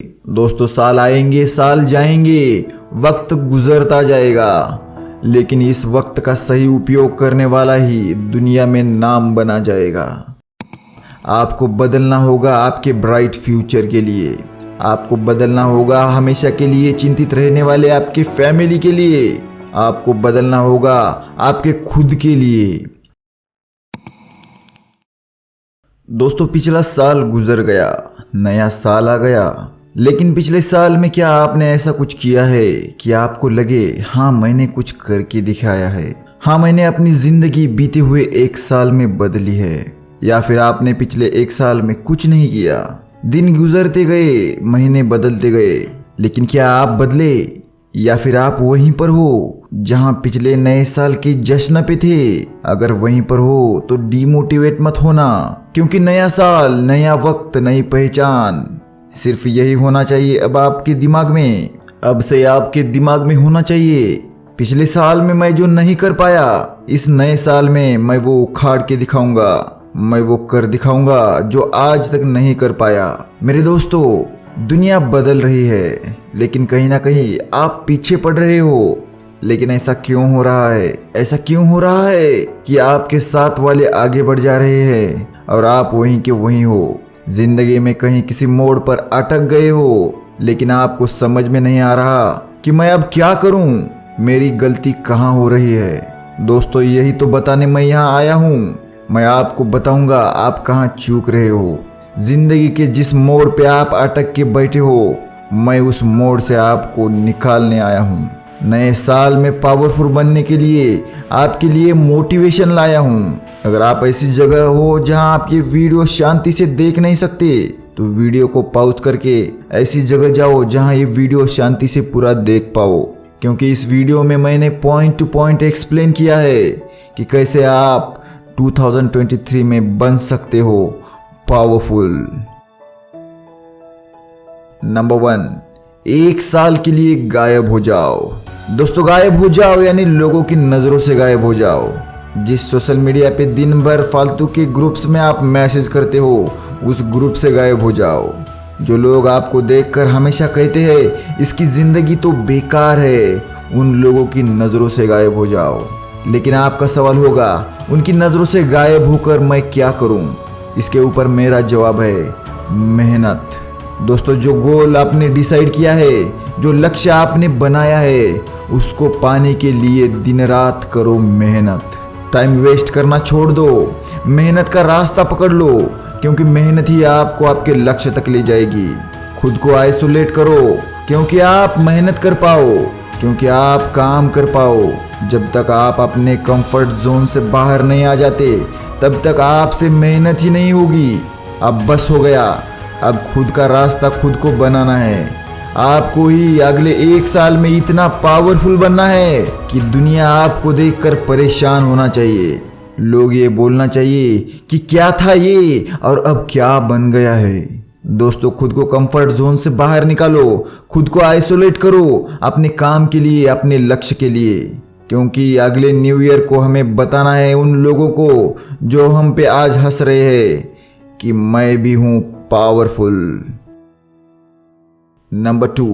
दोस्तों, साल आएंगे साल जाएंगे, वक्त गुजरता जाएगा, लेकिन इस वक्त का सही उपयोग करने वाला ही दुनिया में नाम बना जाएगा। आपको बदलना होगा आपके ब्राइट फ्यूचर के लिए। आपको बदलना होगा हमेशा के लिए चिंतित रहने वाले आपके फैमिली के लिए। आपको बदलना होगा आपके खुद के लिए। दोस्तों, पिछला साल गुजर गया, नया साल आ गया, लेकिन पिछले साल में क्या आपने ऐसा कुछ किया है कि आपको लगे हाँ मैंने कुछ करके दिखाया है, हाँ मैंने अपनी जिंदगी बीते हुए एक साल में बदली है। या फिर आपने पिछले एक साल में कुछ नहीं किया, दिन गुजरते गए, महीने बदलते गए, लेकिन क्या आप बदले? या फिर आप वहीं पर हो जहां पिछले नए साल के जश्न पे थे? अगर वहीं पर हो तो डीमोटिवेट मत होना, क्योंकि नया साल, नया वक्त, नई पहचान, सिर्फ यही होना चाहिए अब आपके दिमाग में। अब से आपके दिमाग में होना चाहिए, पिछले साल में मैं जो नहीं कर पाया, इस नए साल में मैं वो उखाड़ के दिखाऊंगा, मैं वो कर दिखाऊंगा जो आज तक नहीं कर पाया। मेरे दोस्तों, दुनिया बदल रही है, लेकिन कहीं ना कहीं आप पीछे पड़ रहे हो। लेकिन ऐसा क्यों हो रहा है? ऐसा क्यों हो रहा है कि आपके साथ वाले आगे बढ़ जा रहे हैं और आप वहीं के वहीं हो? जिंदगी में कहीं किसी मोड़ पर अटक गए हो, लेकिन आपको समझ में नहीं आ रहा कि मैं अब क्या करूं, मेरी गलती कहाँ हो रही है। दोस्तों, यही तो बताने मैं यहाँ आया हूँ। मैं आपको बताऊंगा आप कहाँ चूक रहे हो। जिंदगी के जिस मोड़ पे आप अटक के बैठे हो, मैं उस मोड़ से आपको निकालने आया हूँ। नए साल में पावरफुल बनने के लिए आपके लिए मोटिवेशन लाया हूँ। अगर आप ऐसी जगह हो जहां आप ये वीडियो शांति से देख नहीं सकते, तो वीडियो को पॉज करके ऐसी जगह जाओ जहां ये वीडियो शांति से पूरा देख पाओ, क्योंकि इस वीडियो में मैंने पॉइंट टू पॉइंट एक्सप्लेन किया है कि कैसे आप 2023 में बन सकते हो पावरफुल। नंबर 1, एक साल के लिए गायब हो जाओ। दोस्तों, गायब हो जाओ यानी लोगों की नजरों से गायब हो जाओ। जिस सोशल मीडिया पे दिन भर फालतू के ग्रुप्स में आप मैसेज करते हो, उस ग्रुप से गायब हो जाओ। जो लोग आपको देखकर हमेशा कहते हैं इसकी जिंदगी तो बेकार है, उन लोगों की नजरों से गायब हो जाओ। लेकिन आपका सवाल होगा, उनकी नजरों से गायब होकर मैं क्या करूं? इसके ऊपर मेरा जवाब है, मेहनत। दोस्तों, जो गोल आपने डिसाइड किया है, जो लक्ष्य आपने बनाया है, उसको पाने के लिए दिन रात करो मेहनत। टाइम वेस्ट करना छोड़ दो, मेहनत का रास्ता पकड़ लो, क्योंकि मेहनत ही आपको आपके लक्ष्य तक ले जाएगी। खुद को आइसोलेट करो, क्योंकि आप मेहनत कर पाओ, क्योंकि आप काम कर पाओ। जब तक आप अपने कंफर्ट जोन से बाहर नहीं आ जाते, तब तक आपसे मेहनत ही नहीं होगी। अब बस हो गया, अब खुद का रास्ता खुद को बनाना है। आपको ही अगले एक साल में इतना पावरफुल बनना है कि दुनिया आपको देखकर परेशान होना चाहिए। लोग ये बोलना चाहिए कि क्या था ये और अब क्या बन गया है। दोस्तों, खुद को कंफर्ट जोन से बाहर निकालो, खुद को आइसोलेट करो अपने काम के लिए, अपने लक्ष्य के लिए, क्योंकि अगले न्यू ईयर को हमें बताना है उन लोगों को जो हम पे आज हंस रहे हैं कि मैं भी हूं पावरफुल। नंबर 2,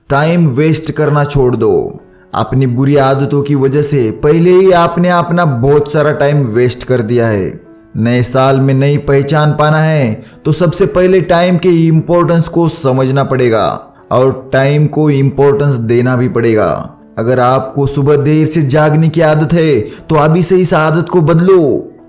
टाइम वेस्ट करना छोड़ दो। अपनी बुरी आदतों की वजह से पहले ही आपने अपना बहुत सारा टाइम वेस्ट कर दिया है। नए साल में नई पहचान पाना है तो सबसे पहले टाइम के इम्पोर्टेंस को समझना पड़ेगा और टाइम को इम्पोर्टेंस देना भी पड़ेगा। अगर आपको सुबह देर से जागने की आदत है तो अभी से इस आदत को बदलो,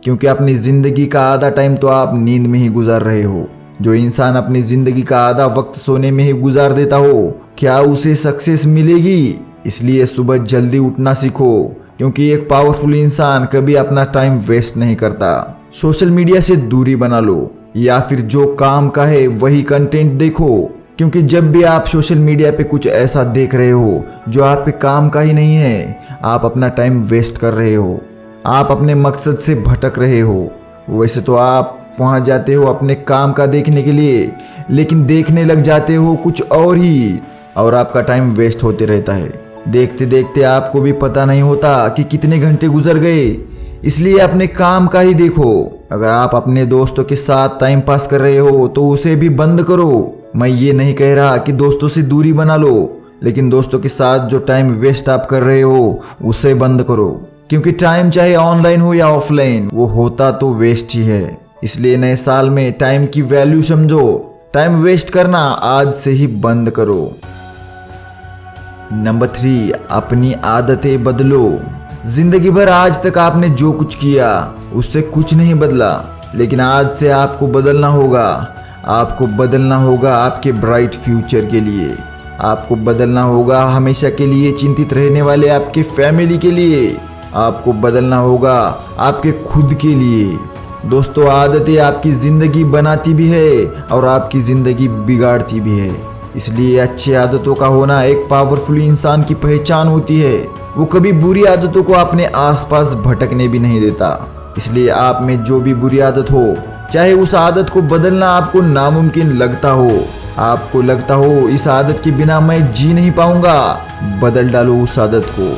क्योंकि अपनी जिंदगी का आधा टाइम तो आप नींद में ही गुजार रहे हो। जो इंसान अपनी जिंदगी का आधा वक्त सोने में ही गुजार देता हो, क्या उसे सक्सेस मिलेगी? इसलिए सुबह जल्दी उठना सीखो, क्योंकि एक पावरफुल इंसान कभी अपना टाइम वेस्ट नहीं करता। सोशल मीडिया से दूरी बना लो, या फिर जो काम का है वही कंटेंट देखो, क्योंकि जब भी आप सोशल मीडिया पे कुछ ऐसा देख रहे हो जो आपके काम का ही नहीं है, आप अपना टाइम वेस्ट कर रहे हो, आप अपने मकसद से भटक रहे हो। वैसे तो आप वहां जाते हो अपने काम का देखने के लिए, लेकिन देखने लग जाते हो कुछ और ही, और आपका टाइम वेस्ट होते रहता है। देखते देखते आपको भी पता नहीं होता कि कितने घंटे गुजर गए। इसलिए अपने काम का ही देखो। अगर आप अपने दोस्तों के साथ टाइम पास कर रहे हो तो उसे भी बंद करो। मैं ये नहीं कह रहा कि दोस्तों से दूरी बना लो, लेकिन दोस्तों के साथ जो टाइम वेस्ट आप कर रहे हो उसे बंद करो, क्योंकि टाइम चाहे ऑनलाइन हो या ऑफलाइन वो होता तो वेस्ट ही है। इसलिए नए साल में टाइम की वैल्यू समझो, टाइम वेस्ट करना आज से ही बंद करो। नंबर 3, अपनी आदतें बदलो। जिंदगी भर आज तक आपने जो कुछ किया उससे कुछ नहीं बदला, लेकिन आज से आपको बदलना होगा। आपको बदलना होगा आपके ब्राइट फ्यूचर के लिए। आपको बदलना होगा हमेशा के लिए चिंतित रहने वाले आपके फैमिली के लिए। आपको बदलना होगा आपके खुद के लिए। दोस्तों, आदतें आपकी ज़िंदगी बनाती भी है और आपकी ज़िंदगी बिगाड़ती भी है। इसलिए अच्छी आदतों का होना एक पावरफुल इंसान की पहचान होती है। वो कभी बुरी आदतों को अपने आसपास भटकने भी नहीं देता। इसलिए आप में जो भी बुरी आदत हो, चाहे उस आदत को बदलना आपको नामुमकिन लगता हो, आपको लगता हो इस आदत के बिना मैं जी नहीं पाऊंगा, बदल डालो उस आदत को,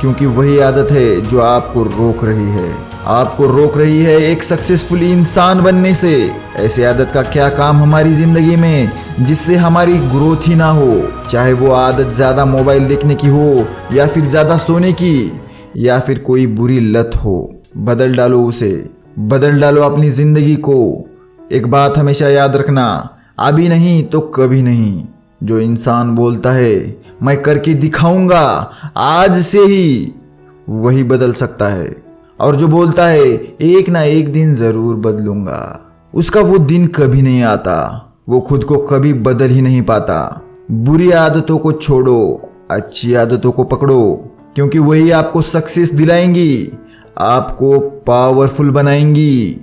क्योंकि वही आदत है जो आपको रोक रही है। आपको रोक रही है एक सक्सेसफुल इंसान बनने से। ऐसी आदत का क्या काम हमारी जिंदगी में जिससे हमारी ग्रोथ ही ना हो। चाहे वो आदत ज़्यादा मोबाइल देखने की हो, या फिर ज़्यादा सोने की, या फिर कोई बुरी लत हो, बदल डालो उसे। बदल डालो अपनी ज़िंदगी को। एक बात हमेशा याद रखना, अभी नहीं तो कभी नहीं। जो इंसान बोलता है मैं करके दिखाऊंगा आज से ही, वही बदल सकता है। और जो बोलता है एक ना एक दिन जरूर बदलूंगा, उसका वो दिन कभी नहीं आता। वो खुद को कभी बदल ही नहीं पाता। बुरी आदतों को छोड़ो, अच्छी आदतों को पकड़ो, क्योंकि वही आपको सक्सेस दिलाएंगी, आपको पावरफुल बनाएंगी।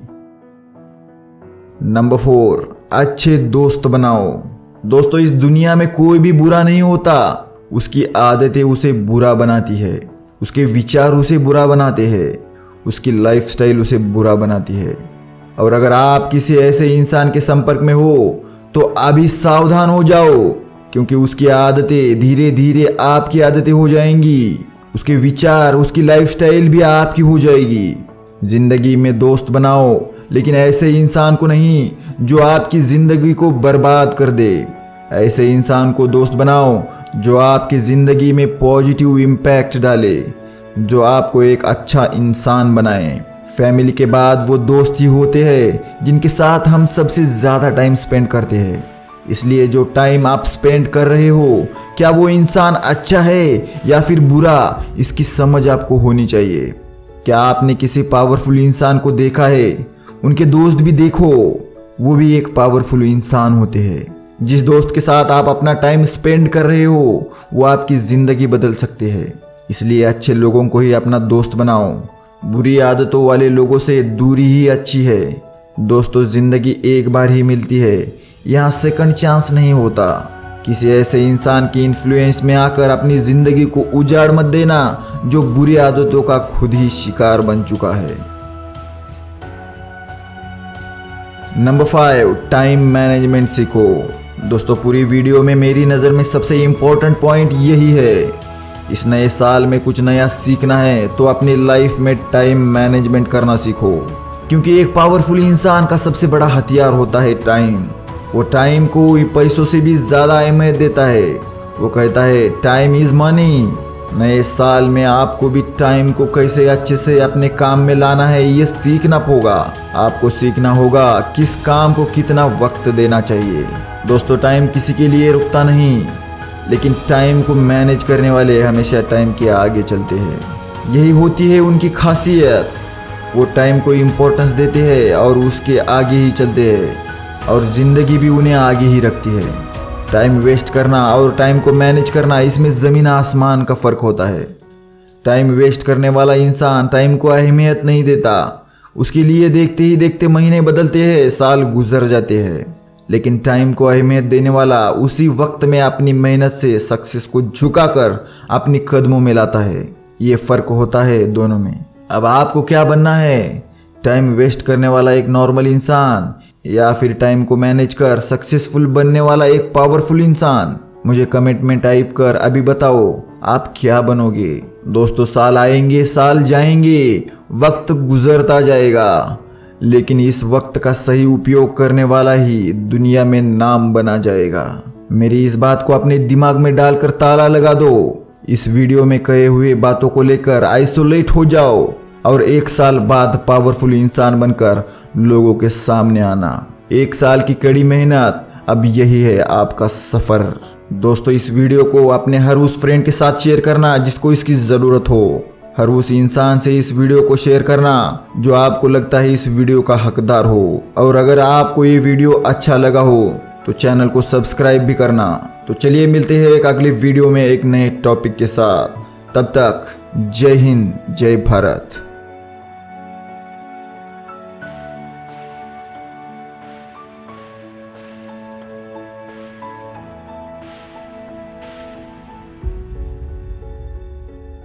नंबर 4, अच्छे दोस्त बनाओ। दोस्तों, इस दुनिया में कोई भी बुरा नहीं होता। उसकी आदतें उसे बुरा बनाती है, उसके विचार उसे बुरा बनाते हैं, उसकी लाइफस्टाइल उसे बुरा बनाती है। और अगर आप किसी ऐसे इंसान के संपर्क में हो तो अभी सावधान हो जाओ, क्योंकि उसकी आदतें धीरे धीरे आपकी आदतें हो जाएंगी। उसके विचार, उसकी लाइफस्टाइल भी आपकी हो जाएगी। जिंदगी में दोस्त बनाओ, लेकिन ऐसे इंसान को नहीं जो आपकी जिंदगी को बर्बाद कर दे। ऐसे इंसान को दोस्त बनाओ जो आपकी जिंदगी में पॉजिटिव इम्पैक्ट डाले, जो आपको एक अच्छा इंसान बनाए। फैमिली के बाद वो दोस्त ही होते हैं जिनके साथ हम सबसे ज़्यादा टाइम स्पेंड करते हैं। इसलिए जो टाइम आप स्पेंड कर रहे हो, क्या वो इंसान अच्छा है या फिर बुरा, इसकी समझ आपको होनी चाहिए। क्या आपने किसी पावरफुल इंसान को देखा है? उनके दोस्त भी देखो, वो भी एक पावरफुल इंसान होते हैं। जिस दोस्त के साथ आप अपना टाइम स्पेंड कर रहे हो, वो आपकी ज़िंदगी बदल सकते हैं। इसलिए अच्छे लोगों को ही अपना दोस्त बनाओ। बुरी आदतों वाले लोगों से दूरी ही अच्छी है। दोस्तों, ज़िंदगी एक बार ही मिलती है, यहाँ सेकंड चांस नहीं होता। किसी ऐसे इंसान की इन्फ्लुएंस में आकर अपनी ज़िंदगी को उजाड़ मत देना जो बुरी आदतों का खुद ही शिकार बन चुका है। नंबर 5, टाइम मैनेजमेंट सीखो। दोस्तों, पूरी वीडियो में मेरी नज़र में सबसे इम्पोर्टेंट पॉइंट यही है। इस नए साल में कुछ नया सीखना है तो अपनी लाइफ में टाइम मैनेजमेंट करना सीखो, क्योंकि एक पावरफुल इंसान का सबसे बड़ा हथियार होता है टाइम। वो टाइम को पैसों से भी ज़्यादा अहमियत देता है। वो कहता है टाइम इज़ मनी। नए साल में आपको भी टाइम को कैसे अच्छे से अपने काम में लाना है, ये सीखना होगा। आपको सीखना होगा किस काम को कितना वक्त देना चाहिए। दोस्तों, टाइम किसी के लिए रुकता नहीं, लेकिन टाइम को मैनेज करने वाले हमेशा टाइम के आगे चलते हैं। यही होती है उनकी खासियत। वो टाइम को इम्पोर्टेंस देते हैं और उसके आगे ही चलते हैं, और ज़िंदगी भी उन्हें आगे ही रखती है। टाइम वेस्ट करना और टाइम को मैनेज करना, इसमें ज़मीन आसमान का फ़र्क होता है। टाइम वेस्ट करने वाला इंसान टाइम को अहमियत नहीं देता। उसके लिए देखते ही देखते महीने बदलते हैं, साल गुजर जाते हैं। लेकिन टाइम को अहमियत देने वाला उसी वक्त में अपनी मेहनत से सक्सेस को झुकाकर अपनी कदमों में लाता है। ये फ़र्क होता है दोनों में। अब आपको क्या बनना है? टाइम वेस्ट करने वाला एक नॉर्मल इंसान, या फिर टाइम को मैनेज कर सक्सेसफुल बनने वाला एक पावरफुल इंसान? मुझे कमेंट में टाइप कर अभी बताओ आप क्या बनोगे। दोस्तों, साल आएंगे, साल जाएंगे, वक्त गुजरता जाएगा, लेकिन इस वक्त का सही उपयोग करने वाला ही दुनिया में नाम बना जाएगा। मेरी इस बात को अपने दिमाग में डालकर ताला लगा दो। इस वीडियो में कहे हुए बातों को लेकर आइसोलेट हो जाओ और 1 साल बाद पावरफुल इंसान बनकर लोगों के सामने आना। 1 साल की कड़ी मेहनत, अब यही है आपका सफर। दोस्तों, इस वीडियो को अपने हर उस फ्रेंड के साथ शेयर करना जिसको इसकी जरूरत हो। हर उस इंसान से इस वीडियो को शेयर करना जो आपको लगता है इस वीडियो का हकदार हो। और अगर आपको ये वीडियो अच्छा लगा हो तो चैनल को सब्सक्राइब भी करना। तो चलिए मिलते हैं एक अगले वीडियो में एक नए टॉपिक के साथ। तब तक जय हिंद, जय भारत।